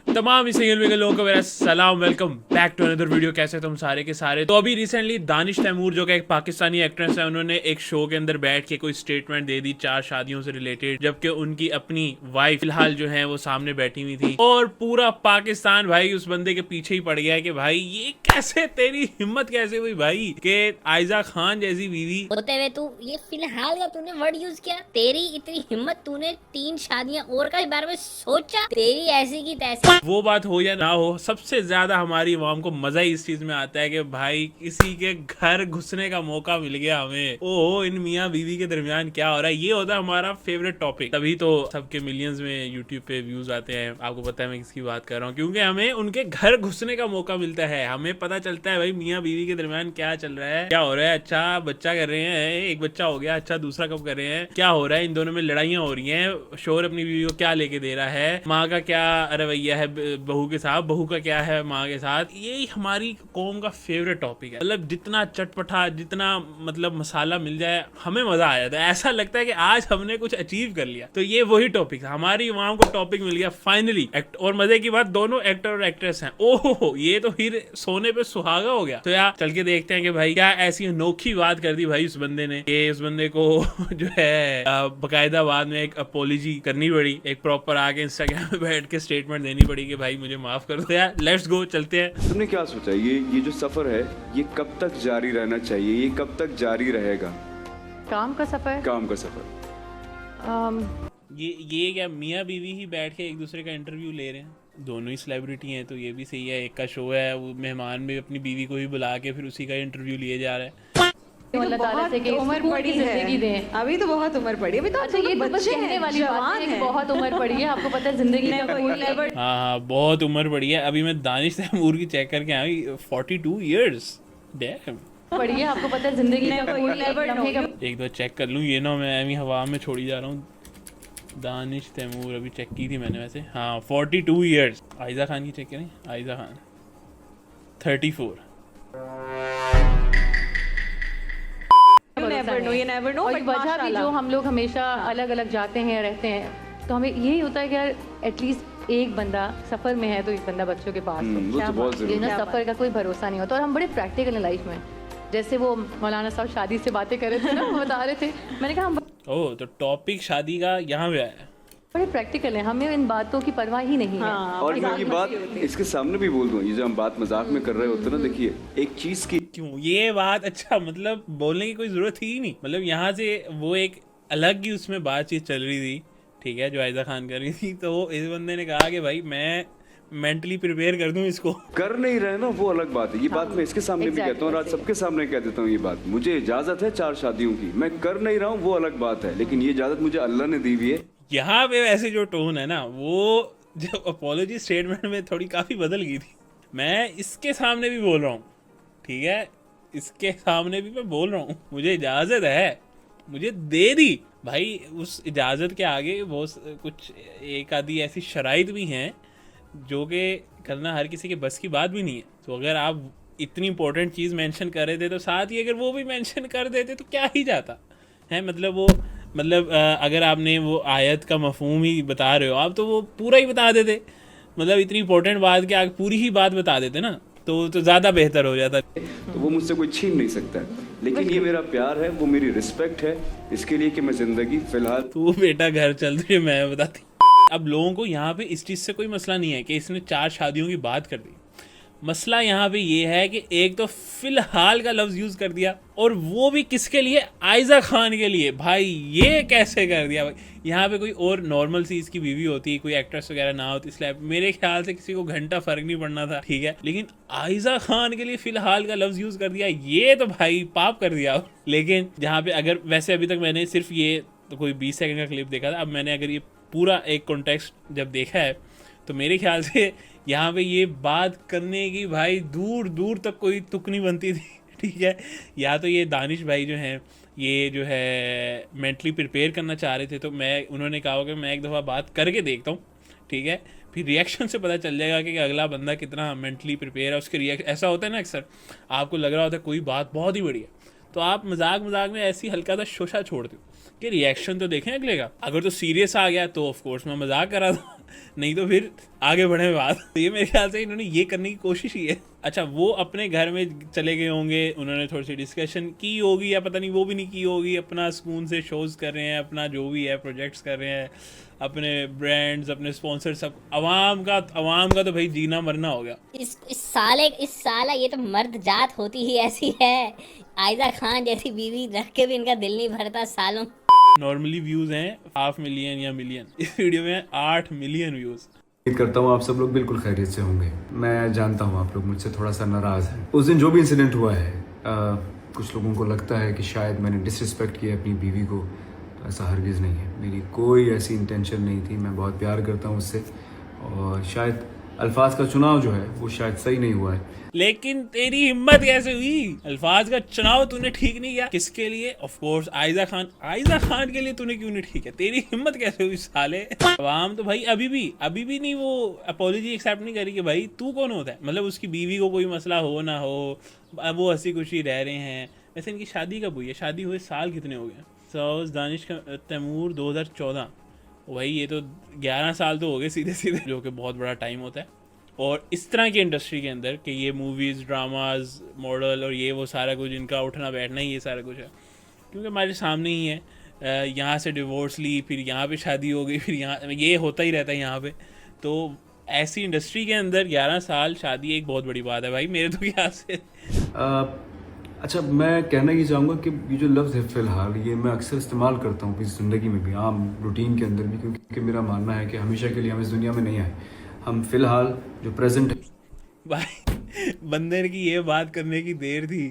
तमाम ही सिंगल विंगल लोगों को मेरा सलाम, welcome back to another video. कैसे तुम सारे के सारे। तो अभी रिसेंटली दानिश तैमूर जो कि एक पाकिस्तानी एक्ट्रेस है, उन्होंने एक शो के अंदर बैठ के कोई स्टेटमेंट दे दी 4 शादियों से रिलेटेड, जबकि उनकी अपनी वाइफ फिलहाल जो है वो सामने बैठी हुई थी और पूरा पाकिस्तान भाई उस बंदे के पीछे ही पड़ गया है कि भाई ये कैसे, तेरी हिम्मत कैसे हुई भाई कि आयजा खान जैसी बीवी होते हुए तू ये फिलहाल का तूने वर्ड यूज किया। तेरी इतनी हिम्मत, तूने 3 शादियां और का इस बारे में सोचा? तेरी ऐसी की तैसी। वो बात हो या ना हो, सबसे ज्यादा हमारी आवाम को मजा ही इस चीज में आता है कि भाई किसी के घर घुसने का मौका मिल गया हमें। ओहो, इन मियाँ बीवी के दरमियान क्या हो रहा है, ये होता है हमारा फेवरेट टॉपिक। तभी तो सबके मिलियंस में यूट्यूब पे व्यूज आते हैं। आपको पता है मैं किसकी बात कर रहा हूँ, क्योंकि हमें उनके घर घुसने का मौका मिलता है। हमें पता चलता है भाई मियाँ बीवी के दरमियान क्या चल रहा है, क्या हो रहा है। अच्छा बच्चा कर रहे हैं, एक बच्चा हो गया, अच्छा दूसरा कब कर रहे हैं, क्या हो रहा है, इन दोनों में लड़ाइयाँ हो रही हैं, शोहर अपनी बीवी को क्या लेके दे रहा है, माँ का क्या रवैया है बहू के साथ, बहू का क्या है माँ के साथ। यही हमारी कौम का फेवरेट टॉपिक है। मतलब जितना चटपटा, जितना मतलब मसाला मिल जाए हमें मजा आ जाता है। ऐसा लगता है कि आज हमने कुछ अचीव कर लिया। तो ये वही टॉपिक है, हमारी वहां को टॉपिक मिल गया फाइनली। और मजे की बात, दोनों एक्टर और एक्ट्रेस हैं। ओहो, ये तो फिर सोने पे सुहागा हो गया। तो यार चल के देखते हैं कि भाई क्या ऐसी अनोखी बात कर दी भाई उस बंदे ने कि उस बंदे को जो है बकायदा बाद में एक अपॉलॉजी करनी पड़ी, एक प्रॉपर आके इंस्टाग्राम पे बैठ के स्टेटमेंट देनी पड़ी कि भाई मुझे माफ कर दो। यार लेट्स गो, चलते हैं। तुमने क्या सोचा, ये जो सफर है ये कब तक जारी रहना चाहिए, ये कब तक जारी रहेगा? काम का सफर। काम का सफर। ये क्या मियाँ बीवी ही बैठ के एक दूसरे का इंटरव्यू ले रहे हैं? दोनों ही सेलिब्रिटी हैं तो ये भी सही है। एक का शो है, वो मेहमान में अपनी बीवी को ही बुला के फिर उसी का इंटरव्यू लिए जा रहा है। अल्लाह ताला से कि उम्र पड़ी जिंदगी है, दें। अभी तो बहुत उम्र पड़ी है, अभी तो अच्छा, ये तो बस कहने वाली बात है कि बहुत उम्र पड़ी है। आपको पता है जिंदगी का कोई हाँ, बहुत उम्र पड़ी है। अभी मैं दानिश तैमूर की चेक करके आया, 42 ईयर्स। डैम पड़ी है। आपको पता है जिंदगी का कोई लम्हे का एक दो चेक कर लूँ, ये ना मैं अभी हवा में छोड़ी जा रहा हूँ। दानिश तैमूर अभी चेक की थी मैंने वैसे। हाँ 42 ईयर्स। आयजा खान की चेक करें, Aiza Khan 34। you never know, और but वजह भी माशाल्लाह। जो हम लोग हमेशा अलग अलग जाते हैं, रहते हैं, तो हमें यही होता है कि यार एटलीस्ट एक बंदा सफर में है तो एक बंदा बच्चों के पास हो। वो तो बहुत ये जरूरी ना है। सफर का कोई भरोसा नहीं होता। और हम बड़े प्रैक्टिकल हैं लाइफ में। जैसे वो मौलाना साहब शादी से बातें कर रहे थे ना, वो बता रहे थे, मैंने कहा हम ओह, तो टॉपिक शादी का यहाँ पे आया। बड़े प्रैक्टिकल हैं, हमें इन बातों की परवाह ही नहीं है। हाँ, और मैं ये मजाक बात मस्ती होती है। इसके सामने भी बोल दूं, ये जो हम बात मजाक में कर रहे होते ना, देखिए एक चीज की क्यों ये बात, अच्छा मतलब बोलने की कोई जरूरत थी ही नहीं। मतलब यहाँ से वो एक अलग ही उसमें बातचीत चल रही थी, ठीक है, जो आयजा खान कर रही थी। तो इस बंदे ने कहा कि भाई मैं मेंटली प्रिपेयर कर दूं इसको। कर नहीं रहे ना, वो अलग बात है। ये बात मैं इसके सामने भी कहता हूँ और आज सबके सामने कह देता हूँ। ये बात मुझे इजाजत है 4 शादियों की, मैं कर नहीं रहा हूँ, वो अलग बात है, लेकिन ये इजाजत मुझे अल्लाह ने दी हुई है। यहाँ पे वैसे जो टोन है ना, वो जो अपॉलॉजी स्टेटमेंट में थोड़ी काफ़ी बदल गई थी। मैं इसके सामने भी बोल रहा हूँ, ठीक है, इसके सामने भी मैं बोल रहा हूँ, मुझे इजाज़त है, मुझे दे दी भाई। उस इजाज़त के आगे बहुत कुछ एक आधी ऐसी शराइत भी हैं जो कि करना हर किसी के बस की बात भी नहीं है। तो अगर आप इतनी इंपॉर्टेंट चीज़ मेंशन कर रहे थे तो साथ ही अगर वो भी मेंशन कर देते तो क्या ही जाता है। मतलब वो अगर आपने वो आयत का मफहूम ही बता रहे हो आप, तो वो पूरा ही बता देते। मतलब इतनी इंपॉर्टेंट बात के आगे पूरी ही बात बता देते ना, तो ज़्यादा बेहतर हो जाता। तो वो मुझसे कोई छीन नहीं सकता है। लेकिन ये मेरा प्यार है, वो मेरी रिस्पेक्ट है इसके लिए कि मैं जिंदगी फिलहाल तू बेटा घर चल रही है, मैं बताती। अब लोगों को यहाँ पे इस चीज़ से कोई मसला नहीं है कि इसने 4 शादियों की बात कर दी। मसला यहाँ पे ये है कि एक तो फिलहाल का लफ्ज़ यूज़ कर दिया, और वो भी किसके लिए, आयजा खान के लिए। भाई ये कैसे कर दिया भाई। यहाँ पे कोई और नॉर्मल सी इसकी बीवी होती, कोई एक्ट्रेस वगैरह ना होती, इसलिए मेरे ख्याल से किसी को घंटा फर्क नहीं पड़ना था, ठीक है। लेकिन आयजा खान के लिए फिलहाल का लफ्ज़ यूज़ कर दिया, ये तो भाई पाप कर दिया। लेकिन जहाँ पे अगर वैसे अभी तक मैंने सिर्फ ये तो कोई 20 सेकंड का क्लिप देखा था, अब मैंने अगर ये पूरा एक कॉन्टेक्स्ट जब देखा है तो मेरे ख्याल से यहाँ पे ये बात करने की भाई दूर दूर तक कोई तुक नहीं बनती थी, ठीक है। या तो ये दानिश भाई जो हैं, ये जो है मेंटली प्रिपेयर करना चाह रहे थे, तो उन्होंने कहा कि मैं एक दफ़ा बात करके देखता हूँ, ठीक है, फिर रिएक्शन से पता चल जाएगा कि अगला बंदा कितना मेंटली प्रिपेयर है। उसके रिएक्शन ऐसा होता है ना, अक्सर आपको लग रहा होता है कोई बात बहुत ही बड़ी है, तो आप मजाक में ऐसी हल्का सा शोशा छोड़ते हो कि रिएक्शन तो देखें अगले का। अगर तो सीरियस आ गया तो ऑफ कोर्स मैं मजाक कर रहा था, नहीं तो फिर आगे बढ़े बात। तो ये मेरे ख्याल से इन्होंने ये करने की कोशिश की है। अच्छा, वो अपने घर में चले गए होंगे, उन्होंने थोड़ी सी डिस्कशन की होगी या पता नहीं वो भी नहीं की होगी, अपना सुकून से शोज कर रहे हैं, अपना जो भी है प्रोजेक्ट्स कर रहे हैं, अपने ब्रांड्स, अपने स्पॉन्सर, सब। अवाम का तो भाई जीना मरना हो गया। इस साला ये तो मर्द जात होती ही ऐसी है। आयजा खान जैसी बीवी रख के भी इनका दिल नहीं भरता सालों। नॉर्मली व्यूज हैं 500,000 या मिलियन, इस वीडियो में 8 मिलियन व्यूज। उम्मीद करता हूँ आप सब लोग बिल्कुल खैरियत से होंगे। मैं जानता हूँ आप लोग मुझसे थोड़ा सा नाराज हैं। उस दिन जो भी इंसिडेंट हुआ है, कुछ लोगों को लगता है कि शायद मैंने डिसरिस्पेक्ट किया अपनी बीवी को, तो ऐसा हरगिज़ नहीं है। मेरी कोई ऐसी इंटेंशन नहीं थी। मैं बहुत प्यार करता हूँ उससे, और शायद अल्फाज का चुनाव जो है वो शायद सही नहीं हुआ है। लेकिन तेरी हिम्मत कैसे हुई? अल्फाज का चुनाव तूने ठीक नहीं किया। किसके लिए? ऑफ कोर्स आयजा खान के लिए तूने क्यों नहीं ठीक है? तेरी हिम्मत कैसे हुई साले? अवाम तो भाई अभी भी नहीं वो अपॉलॉजी एक्सेप्ट नहीं करी कि भाई तू कौन होता है। मतलब उसकी बीवी को कोई मसला हो ना हो, वो हंसी खुशी रह रहे हैं। वैसे इनकी शादी कब हुई है? शादी हुए साल कितने हो गए? सौज दानिश तैमूर 2014, वही ये तो 11 साल तो हो गए सीधे, जो कि बहुत बड़ा टाइम होता है। और इस तरह की इंडस्ट्री के अंदर कि ये मूवीज़, ड्रामाज, मॉडल और ये वो सारा कुछ, इनका उठना बैठना ही ये सारा कुछ है, क्योंकि हमारे सामने ही है। यहाँ से डिवोर्स ली, फिर यहाँ पे शादी हो गई, फिर यहाँ ये होता ही रहता है यहाँ पे। तो ऐसी इंडस्ट्री के अंदर 11 साल शादी एक बहुत बड़ी बात है भाई, मेरे तो ख्याल से। अच्छा, मैं कहना ये चाहूँगा कि ये जो लफ्ज़ है फ़िलहाल, ये मैं अक्सर इस्तेमाल करता हूँ अपनी ज़िंदगी में भी, आम रूटीन के अंदर भी, क्योंकि मेरा मानना है कि हमेशा के लिए हम इस दुनिया में नहीं आए। हम फ़िलहाल जो प्रेजेंट है। भाई बंदे की ये बात करने की देर थी,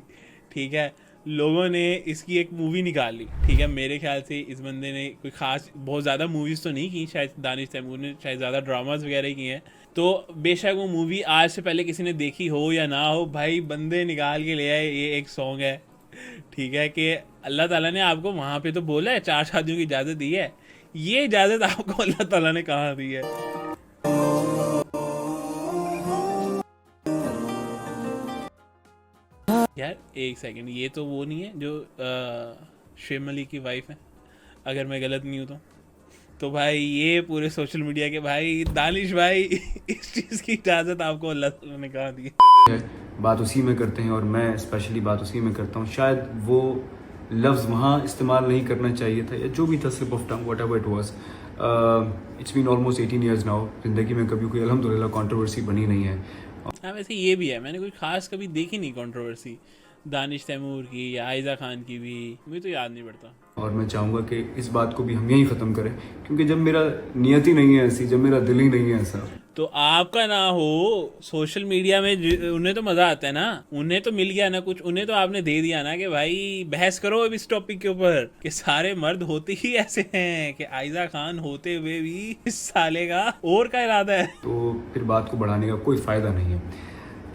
ठीक है। लोगों ने इसकी एक मूवी निकाल ली, ठीक है। मेरे ख्याल से इस बंदे ने कोई ख़ास बहुत ज़्यादा मूवीज़ तो नहीं की, शायद दानिश तैमूर ने शायद ज़्यादा ड्रामाज वगैरह किए हैं। तो बेशक वो मूवी आज से पहले किसी ने देखी हो या ना हो, भाई बंदे निकाल के ले आए ये एक सॉन्ग है, ठीक है, कि अल्लाह ताला ने आपको वहाँ पे तो बोला है 4 शादियों की इजाज़त दी है। ये इजाज़त आपको अल्लाह ताला ने कहाँ दी है? यार एक सेकंड, ये तो वो नहीं है जो शेम अली की वाइफ है, अगर मैं गलत नहीं हूँ तो भाई ये पूरे सोशल मीडिया के भाई दानिश भाई इस चीज़ की इजाज़त आपको अल्लाह ताला ने कहा दी है। बात उसी में करते हैं और मैं स्पेशली बात उसी में करता हूँ। शायद वो लफ्ज़ वहाँ इस्तेमाल नहीं करना चाहिए था, या जो भी था, slip of tongue, whatever it was. It's been almost 18 years now. ज़िंदगी में कभी कोई अल्हम्दुलिल्लाह कंट्रोवर्सी बनी नहीं है। हाँ, वैसे ये भी है, मैंने कोई ख़ास कभी देखी नहीं कंट्रोवर्सी दानिश तैमूर की या आयजा खान की भी, मुझे तो याद नहीं पड़ता। और मैं चाहूँगा कि इस बात को भी हम यहीं ख़त्म करें, क्योंकि जब मेरा नियत ही नहीं है ऐसी, जब मेरा दिल ही नहीं है ऐसा, तो आपका ना हो सोशल मीडिया में, उन्हें तो मज़ा आता है ना, उन्हें तो मिल गया ना कुछ, उन्हें तो आपने दे दिया ना कि भाई बहस करो अब इस टॉपिक के ऊपर कि सारे मर्द होते ही ऐसे हैं, कि आयजा खान होते हुए भी इस साले का और का इरादा है। तो फिर बात को बढ़ाने का कोई फ़ायदा नहीं है।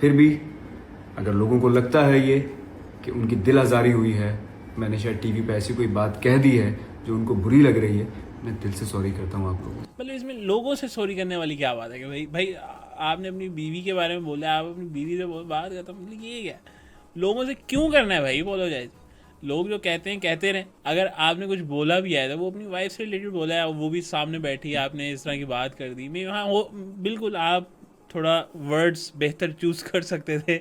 फिर भी अगर लोगों को लगता है ये कि उनकी दिल आज़ारी हुई है, मैंने शायद टीवी पे ऐसी कोई बात कह दी है जो उनको बुरी लग रही है, मैं दिल से सॉरी करता हूँ आप लोगों को। मतलब इसमें लोगों से सॉरी करने वाली क्या बात है कि भाई आपने अपनी बीवी के बारे में बोला, आप अपनी बीवी से बात करते, मतलब ये क्या लोगों से क्यों करना है भाई अपोलोजाइज? लोग जो कहते हैं कहते रहें। अगर आपने कुछ बोला भी है तो वो अपनी वाइफ से रिलेटेड बोला है, वो भी सामने बैठी है, आपने इस तरह की बात कर दी। मैं हाँ, वो बिल्कुल आप थोड़ा वर्ड्स बेहतर चूज़ कर सकते थे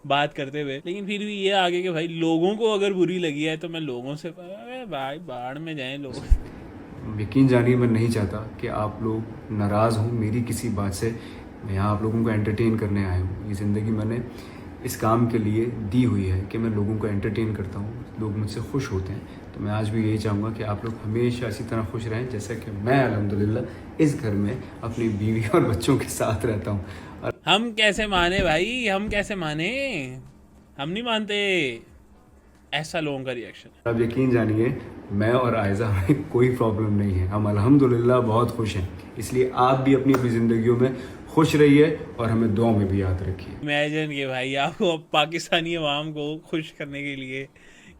बात करते हुए, लेकिन फिर भी ये आगे कि भाई लोगों को अगर बुरी लगी है तो मैं लोगों से, भाई बाढ़ में जाएं लोग। यकीन जानिए, मैं नहीं चाहता कि आप लोग नाराज़ हों मेरी किसी बात से। मैं यहाँ आप लोगों को एंटरटेन करने आया हूँ। ये ज़िंदगी मैंने इस काम के लिए दी हुई है कि मैं लोगों को एंटरटेन करता हूँ, लोग मुझसे खुश होते हैं। तो मैं आज भी यही चाहूँगा कि आप लोग हमेशा इसी तरह खुश रहें जैसे कि मैं अल्हम्दुलिल्लाह इस घर में अपनी बीवी और बच्चों के साथ रहता हूँ। हम कैसे माने भाई, हम कैसे माने? हम नहीं मानते। ऐसा लोगों का रिएक्शन। अब यकीन जानिए, मैं और आयजा में कोई प्रॉब्लम नहीं है, हम अल्हम्दुलिल्लाह बहुत खुश हैं। इसलिए आप भी अपनी अपनी ज़िंदगियों में खुश रहिए और हमें दुआ में भी याद रखिए। इमेजिन कि भाई आपको पाकिस्तानी अवाम को खुश करने के लिए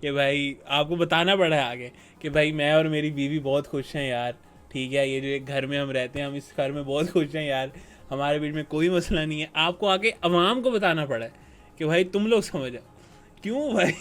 कि भाई आपको बताना पड़ा है आगे कि भाई मैं और मेरी बीवी बहुत खुश हैं यार, ठीक है, ये जो एक घर में हम रहते हैं, हम इस घर में बहुत खुश हैं यार, हमारे बीच में कोई मसला नहीं है। आपको आगे अवाम को बताना पड़ा है कि भाई तुम लोग समझ आओ। क्यों भाई?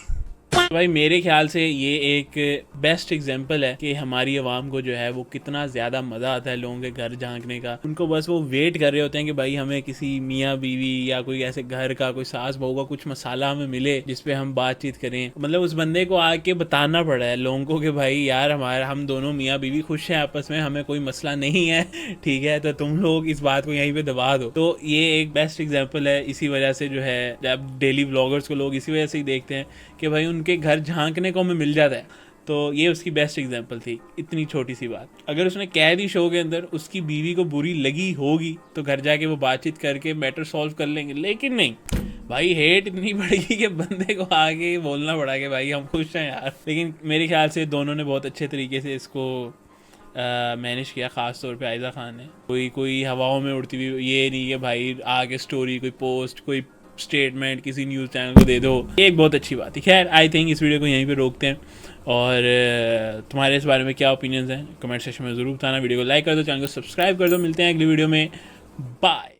भाई मेरे ख्याल से ये एक बेस्ट एग्जांपल है कि हमारी आवाम को जो है वो कितना ज़्यादा मज़ा आता है लोगों के घर झांकने का। उनको बस वो वेट कर रहे होते हैं कि भाई हमें किसी मियाँ बीवी या कोई ऐसे घर का कोई सास बहू का कुछ मसाला हमें मिले जिस पे हम बातचीत करें। मतलब उस बंदे को आके बताना पड़ा है लोगों को कि भाई यार हम दोनों मियाँ बीवी खुश हैं आपस में, हमें कोई मसला नहीं है, ठीक है, तो तुम लोग इस बात को यहीं पे दबा दो। तो ये एक बेस्ट एग्जाम्पल है। इसी वजह से जो है अब डेली व्लॉगर्स को लोग इसी वजह से ही देखते हैं कि भाई उनके घर झांकने को हमें मिल जाता है। तो ये उसकी बेस्ट एग्जांपल थी, इतनी छोटी सी बात। अगर उसने कह दी शो के अंदर, उसकी बीवी को बुरी लगी होगी तो घर जाके वो बातचीत करके मैटर सॉल्व कर लेंगे, लेकिन नहीं भाई, हेट इतनी बढ़ी कि बंदे को आगे बोलना पड़ा कि भाई हम खुश हैं यार। लेकिन मेरे ख्याल से दोनों ने बहुत अच्छे तरीके से इसको मैनेज किया, ख़ास तौर पे आयज़ा खान ने। कोई हवाओं में उड़ती हुई, ये नहीं कि भाई आगे स्टोरी, कोई पोस्ट, कोई स्टेटमेंट किसी न्यूज़ चैनल को दे दो, ये एक बहुत अच्छी बात है। खैर आई थिंक इस वीडियो को यहीं पे रोकते हैं, और तुम्हारे इस बारे में क्या ओपिनियंस हैं कमेंट सेक्शन में ज़रूर बताना। वीडियो को लाइक कर दो, चैनल को सब्सक्राइब कर दो। मिलते हैं अगली वीडियो में, बाय।